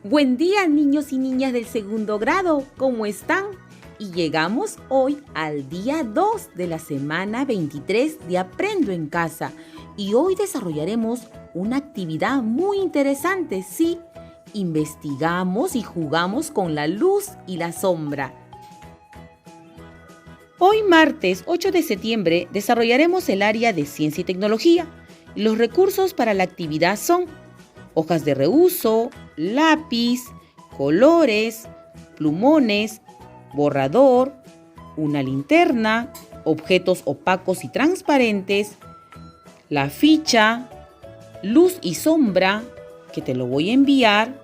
Buen día, niños y niñas del segundo grado, ¿cómo están? Y llegamos hoy al día 2 de la semana 23 de Aprendo en Casa. Y hoy desarrollaremos una actividad muy interesante, ¿sí? Investigamos y jugamos con la luz y la sombra. Hoy, martes 8 de septiembre, desarrollaremos el área de Ciencia y Tecnología. Los recursos para la actividad son hojas de reuso, lápiz, colores, plumones, borrador, una linterna, objetos opacos y transparentes, la ficha, luz y sombra, que te lo voy a enviar,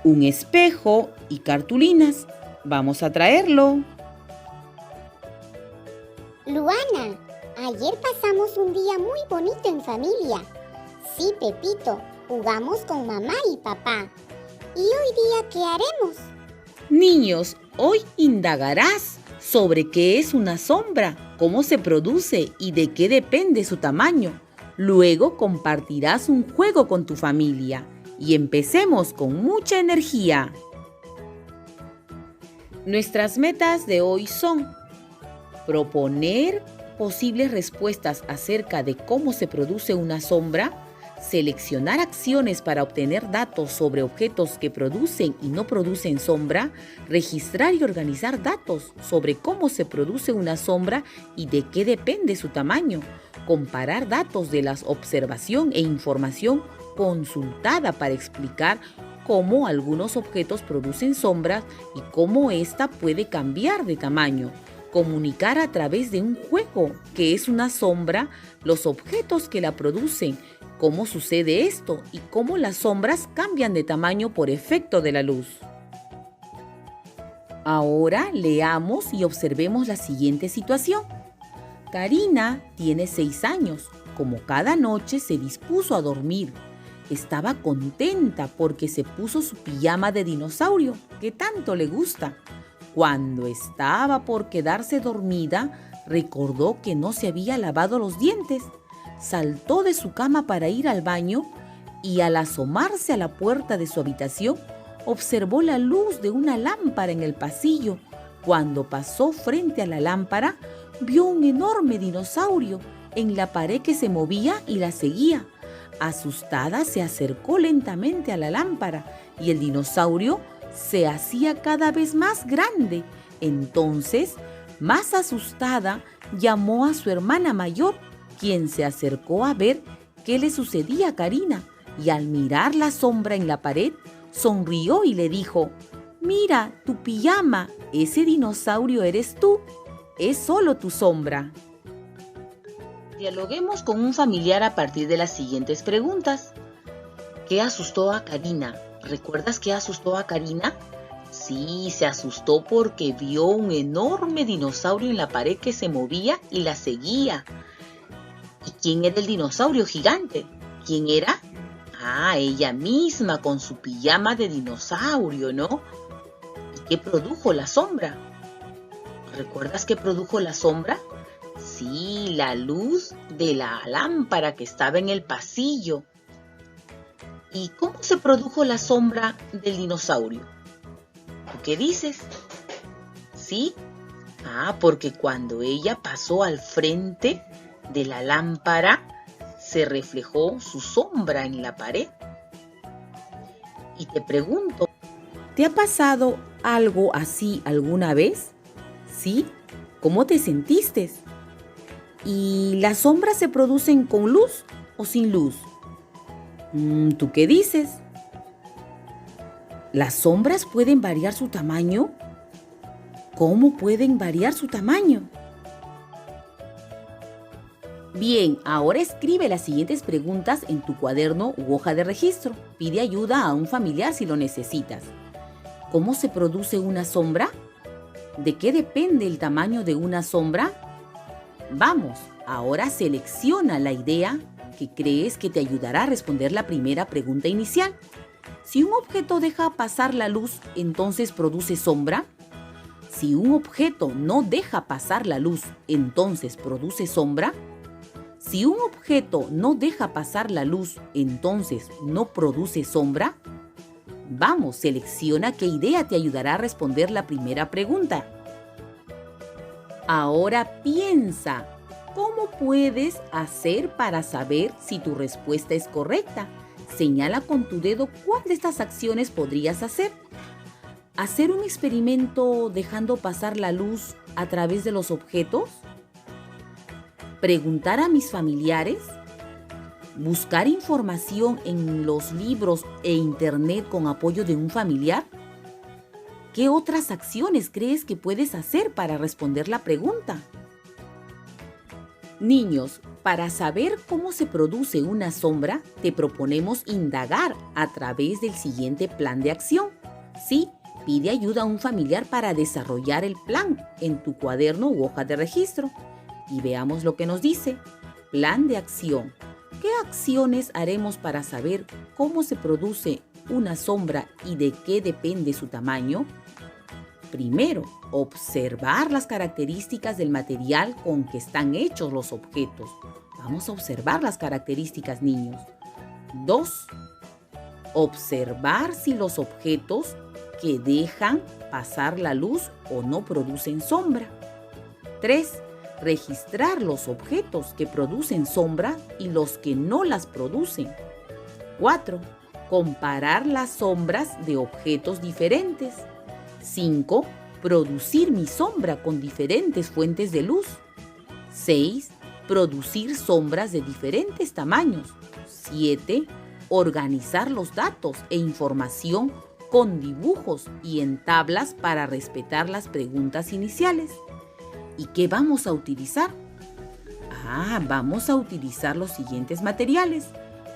un espejo y cartulinas. Vamos a traerlo. Luana, ayer pasamos un día muy bonito en familia. Sí, Pepito, jugamos con mamá y papá. ¿Y hoy día qué haremos? Niños, hoy indagarás sobre qué es una sombra, cómo se produce y de qué depende su tamaño. Luego compartirás un juego con tu familia y empecemos con mucha energía. Nuestras metas de hoy son proponer posibles respuestas acerca de cómo se produce una sombra, seleccionar acciones para obtener datos sobre objetos que producen y no producen sombra, registrar y organizar datos sobre cómo se produce una sombra y de qué depende su tamaño, comparar datos de la observación e información consultada para explicar cómo algunos objetos producen sombras y cómo ésta puede cambiar de tamaño. Comunicar a través de un juego qué es una sombra, los objetos que la producen, cómo sucede esto y cómo las sombras cambian de tamaño por efecto de la luz. Ahora leamos y observemos la siguiente situación. Karina tiene 6 años. Como cada noche se dispuso a dormir. Estaba contenta porque se puso su pijama de dinosaurio, que tanto le gusta. Cuando estaba por quedarse dormida, recordó que no se había lavado los dientes. Saltó de su cama para ir al baño y al asomarse a la puerta de su habitación, observó la luz de una lámpara en el pasillo. Cuando pasó frente a la lámpara, vio un enorme dinosaurio en la pared que se movía y la seguía. Asustada, se acercó lentamente a la lámpara y el dinosaurio se hacía cada vez más grande. Entonces, más asustada, llamó a su hermana mayor, quien se acercó a ver qué le sucedía a Karina, y al mirar la sombra en la pared, sonrió y le dijo: «Mira, tu pijama, ese dinosaurio eres tú, es solo tu sombra». Dialoguemos con un familiar a partir de las siguientes preguntas. ¿Qué asustó a Karina? ¿Recuerdas qué asustó a Karina? Sí, se asustó porque vio un enorme dinosaurio en la pared que se movía y la seguía. ¿Y quién era el dinosaurio gigante? ¿Quién era? Ah, ella misma con su pijama de dinosaurio, ¿no? ¿Y qué produjo la sombra? ¿Recuerdas qué produjo la sombra? Sí, la luz de la lámpara que estaba en el pasillo. ¿Y cómo se produjo la sombra del dinosaurio? ¿Qué dices? ¿Sí? Ah, porque cuando ella pasó al frente de la lámpara, se reflejó su sombra en la pared. Y te pregunto, ¿te ha pasado algo así alguna vez? ¿Sí? ¿Cómo te sentiste? ¿Y las sombras se producen con luz o sin luz? ¿Tú qué dices? ¿Las sombras pueden variar su tamaño? ¿Cómo pueden variar su tamaño? Bien, ahora escribe las siguientes preguntas en tu cuaderno u hoja de registro. Pide ayuda a un familiar si lo necesitas. ¿Cómo se produce una sombra? ¿De qué depende el tamaño de una sombra? Vamos, ahora selecciona la idea que crees que te ayudará a responder la primera pregunta inicial. Si un objeto deja pasar la luz, ¿entonces produce sombra? Si un objeto no deja pasar la luz, ¿entonces produce sombra? Si un objeto no deja pasar la luz, ¿entonces no produce sombra? Vamos, selecciona qué idea te ayudará a responder la primera pregunta. Ahora piensa, ¿cómo puedes hacer para saber si tu respuesta es correcta? Señala con tu dedo cuál de estas acciones podrías hacer. ¿Hacer un experimento dejando pasar la luz a través de los objetos? ¿Preguntar a mis familiares? ¿Buscar información en los libros e internet con apoyo de un familiar? ¿Qué otras acciones crees que puedes hacer para responder la pregunta? Niños, para saber cómo se produce una sombra, te proponemos indagar a través del siguiente plan de acción. Sí, pide ayuda a un familiar para desarrollar el plan en tu cuaderno u hoja de registro. Y veamos lo que nos dice. Plan de acción. ¿Qué acciones haremos para saber cómo se produce una sombra y de qué depende su tamaño? Primero, observar las características del material con que están hechos los objetos. Vamos a observar las características, niños. 2. Observar si los objetos que dejan pasar la luz o no producen sombra. 3. Registrar los objetos que producen sombra y los que no las producen. 4. Comparar las sombras de objetos diferentes. 5. Producir mi sombra con diferentes fuentes de luz. 6. Producir sombras de diferentes tamaños. 7. Organizar los datos e información con dibujos y en tablas para respetar las preguntas iniciales. ¿Y qué vamos a utilizar? Vamos a utilizar los siguientes materiales: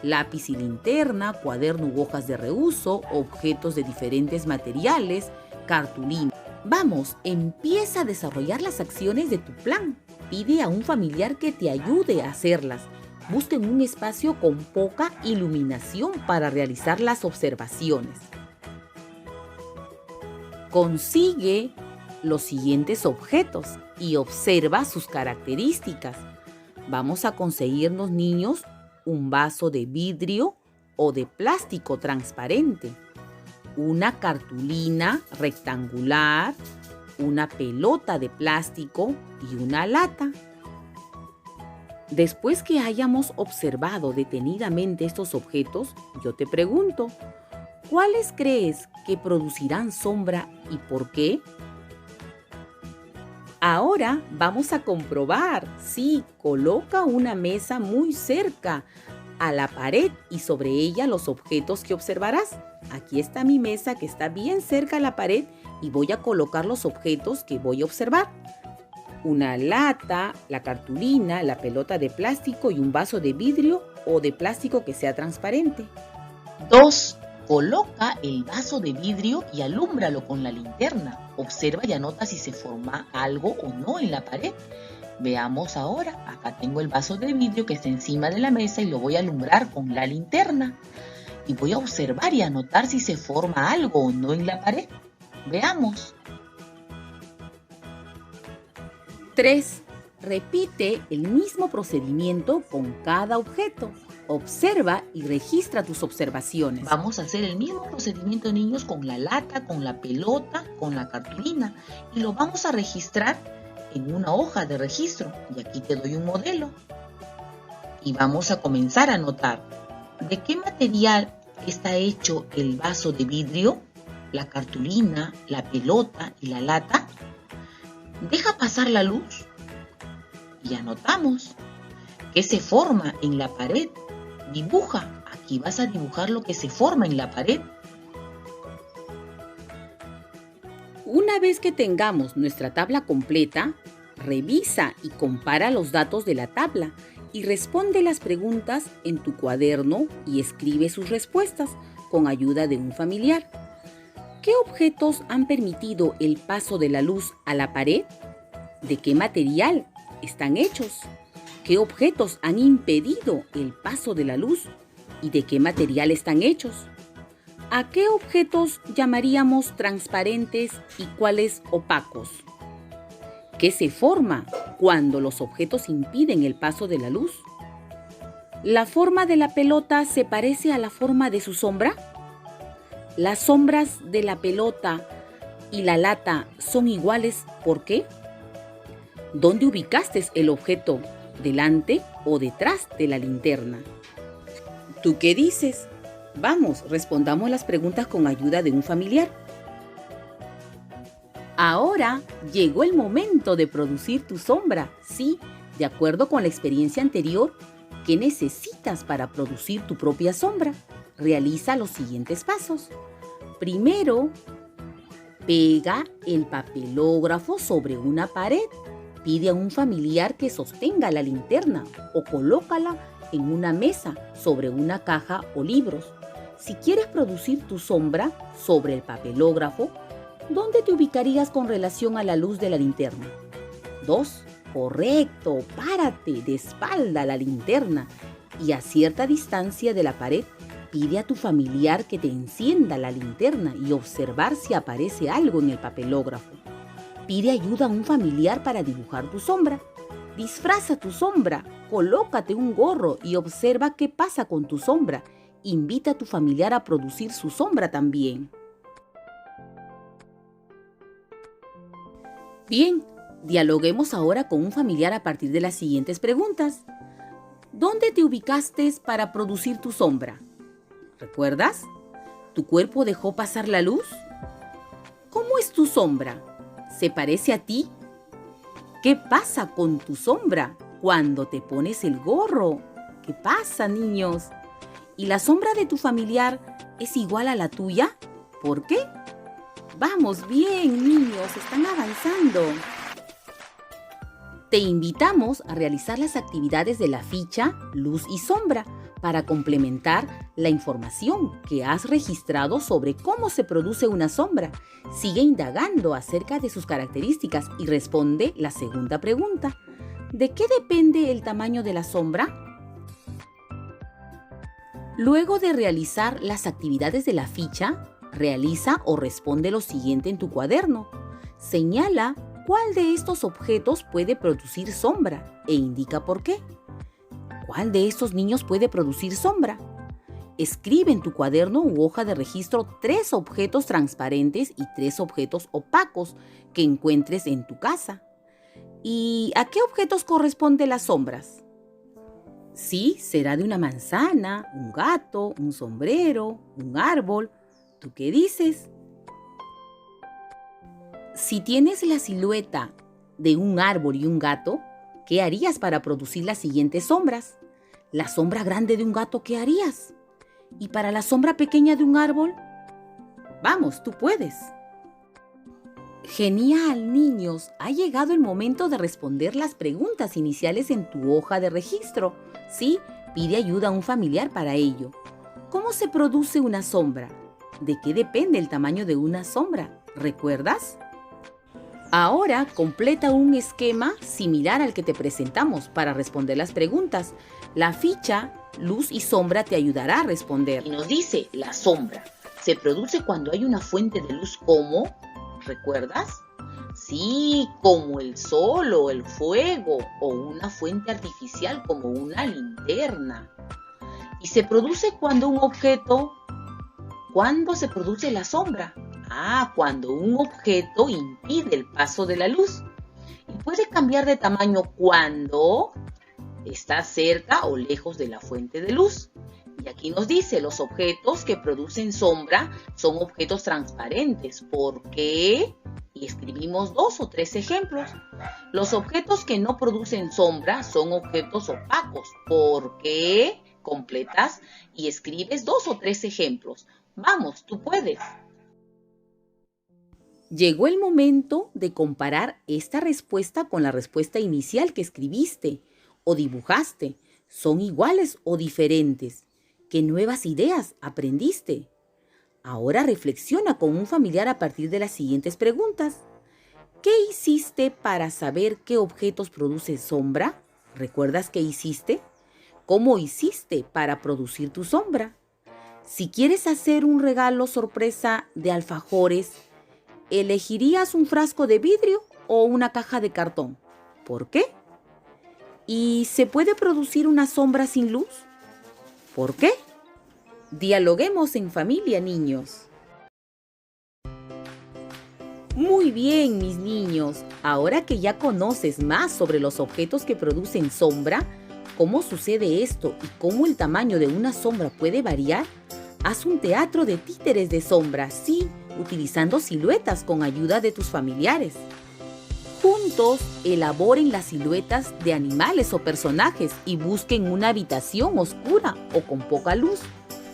lápiz y linterna, cuaderno u hojas de reuso, objetos de diferentes materiales, cartulina. Vamos, empieza a desarrollar las acciones de tu plan. Pide a un familiar que te ayude a hacerlas. Busquen un espacio con poca iluminación para realizar las observaciones. Consigue los siguientes objetos y observa sus características. Vamos a conseguirnos, niños, un vaso de vidrio o de plástico transparente, una cartulina rectangular, una pelota de plástico y una lata. Después que hayamos observado detenidamente estos objetos, yo te pregunto, ¿cuáles crees que producirán sombra y por qué? Ahora vamos a comprobar. Sí, coloca una mesa muy cerca a la pared y sobre ella los objetos que observarás. Aquí está mi mesa que está bien cerca a la pared y voy a colocar los objetos que voy a observar. Una lata, la cartulina, la pelota de plástico y un vaso de vidrio o de plástico que sea transparente. 2. Coloca el vaso de vidrio y alúmbralo con la linterna. Observa y anota si se forma algo o no en la pared. Veamos ahora. Acá tengo el vaso de vidrio que está encima de la mesa y lo voy a alumbrar con la linterna. Y voy a observar y anotar si se forma algo o no en la pared. Veamos. 3. Repite el mismo procedimiento con cada objeto. Observa y registra tus observaciones. Vamos a hacer el mismo procedimiento, niños, con la lata, con la pelota, con la cartulina. Y lo vamos a registrar en una hoja de registro. Y aquí te doy un modelo. Y vamos a comenzar a anotar. ¿De qué material está hecho el vaso de vidrio, la cartulina, la pelota y la lata? Deja pasar la luz. Y anotamos. ¿Qué se forma en la pared? Dibuja. Aquí vas a dibujar lo que se forma en la pared. Una vez que tengamos nuestra tabla completa, revisa y compara los datos de la tabla y responde las preguntas en tu cuaderno y escribe sus respuestas con ayuda de un familiar. ¿Qué objetos han permitido el paso de la luz a la pared? ¿De qué material están hechos? ¿Qué objetos han impedido el paso de la luz y de qué material están hechos? ¿A qué objetos llamaríamos transparentes y cuáles opacos? ¿Qué se forma cuando los objetos impiden el paso de la luz? ¿La forma de la pelota se parece a la forma de su sombra? ¿Las sombras de la pelota y la lata son iguales? ¿Por qué? ¿Dónde ubicaste el objeto? ¿Delante o detrás de la linterna? ¿Tú qué dices? Vamos, respondamos las preguntas con ayuda de un familiar. Ahora llegó el momento de producir tu sombra. Sí, de acuerdo con la experiencia anterior, ¿qué necesitas para producir tu propia sombra? Realiza los siguientes pasos. Primero, pega el papelógrafo sobre una pared. Pide a un familiar que sostenga la linterna o colócala en una mesa sobre una caja o libros. Si quieres producir tu sombra sobre el papelógrafo, ¿dónde te ubicarías con relación a la luz de la linterna? 2. Correcto, párate de espalda a la linterna y a cierta distancia de la pared pide a tu familiar que te encienda la linterna y observar si aparece algo en el papelógrafo. Pide ayuda a un familiar para dibujar tu sombra. Disfraza tu sombra, colócate un gorro y observa qué pasa con tu sombra. Invita a tu familiar a producir su sombra también. Bien, dialoguemos ahora con un familiar a partir de las siguientes preguntas. ¿Dónde te ubicaste para producir tu sombra? ¿Recuerdas? ¿Tu cuerpo dejó pasar la luz? ¿Cómo es tu sombra? ¿Se parece a ti? ¿Qué pasa con tu sombra cuando te pones el gorro? ¿Qué pasa, niños? ¿Y la sombra de tu familiar es igual a la tuya? ¿Por qué? Vamos bien, niños, están avanzando. Te invitamos a realizar las actividades de la ficha Luz y Sombra para complementar la información que has registrado sobre cómo se produce una sombra. Sigue indagando acerca de sus características y responde la segunda pregunta. ¿De qué depende el tamaño de la sombra? Luego de realizar las actividades de la ficha, realiza o responde lo siguiente en tu cuaderno. Señala cuál de estos objetos puede producir sombra e indica por qué. ¿Cuál de estos niños puede producir sombra? Escribe en tu cuaderno u hoja de registro 3 objetos transparentes y 3 objetos opacos que encuentres en tu casa. ¿Y a qué objetos corresponden las sombras? Sí, será de una manzana, un gato, un sombrero, un árbol. ¿Tú qué dices? Si tienes la silueta de un árbol y un gato, ¿qué harías para producir las siguientes sombras? La sombra grande de un gato, ¿qué harías? ¿Y para la sombra pequeña de un árbol? Vamos, tú puedes. Genial, niños. Ha llegado el momento de responder las preguntas iniciales en tu hoja de registro. Sí, pide ayuda a un familiar para ello. ¿Cómo se produce una sombra? ¿De qué depende el tamaño de una sombra? ¿Recuerdas? Ahora completa un esquema similar al que te presentamos para responder las preguntas. La ficha Luz y Sombra te ayudará a responder. Y nos dice, la sombra se produce cuando hay una fuente de luz como, ¿recuerdas? Sí, como el sol o el fuego o una fuente artificial como una linterna. Y se produce cuando un objeto, ¿cuándo se produce la sombra? Cuando un objeto impide el paso de la luz. Y puede cambiar de tamaño cuando está cerca o lejos de la fuente de luz. Y aquí nos dice, los objetos que producen sombra son objetos transparentes. ¿Por qué? Y escribimos 2 o 3 ejemplos. Los objetos que no producen sombra son objetos opacos. ¿Por qué? Completas y escribes 2 o 3 ejemplos. Vamos, tú puedes. Llegó el momento de comparar esta respuesta con la respuesta inicial que escribiste o dibujaste. ¿Son iguales o diferentes? ¿Qué nuevas ideas aprendiste? Ahora reflexiona con un familiar a partir de las siguientes preguntas. ¿Qué hiciste para saber qué objetos producen sombra? ¿Recuerdas qué hiciste? ¿Cómo hiciste para producir tu sombra? Si quieres hacer un regalo sorpresa de alfajores, ¿elegirías un frasco de vidrio o una caja de cartón? ¿Por qué? ¿Y se puede producir una sombra sin luz? ¿Por qué? Dialoguemos en familia, niños. Muy bien, mis niños. Ahora que ya conoces más sobre los objetos que producen sombra, cómo sucede esto y cómo el tamaño de una sombra puede variar, haz un teatro de títeres de sombra, sí, utilizando siluetas con ayuda de tus familiares. Juntos, elaboren las siluetas de animales o personajes y busquen una habitación oscura o con poca luz.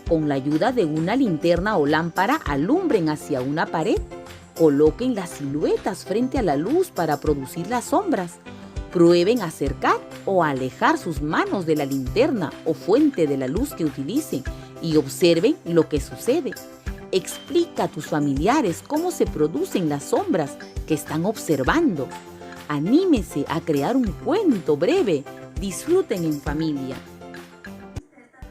Con la ayuda de una linterna o lámpara, alumbren hacia una pared. Coloquen las siluetas frente a la luz para producir las sombras. Prueben acercar o alejar sus manos de la linterna o fuente de la luz que utilicen y observen lo que sucede. Explica a tus familiares cómo se producen las sombras que están observando. Anímense a crear un cuento breve. Disfruten en familia.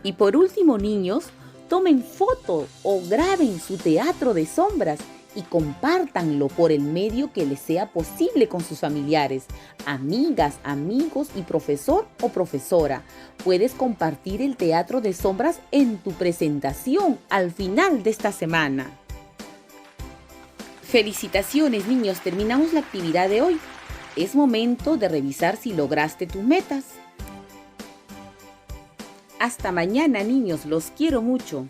Y por último, niños, tomen foto o graben su teatro de sombras y compártanlo por el medio que les sea posible con sus familiares, amigas, amigos y profesor o profesora. Puedes compartir el teatro de sombras en tu presentación al final de esta semana. Felicitaciones, niños, terminamos la actividad de hoy. Es momento de revisar si lograste tus metas. Hasta mañana, niños, los quiero mucho.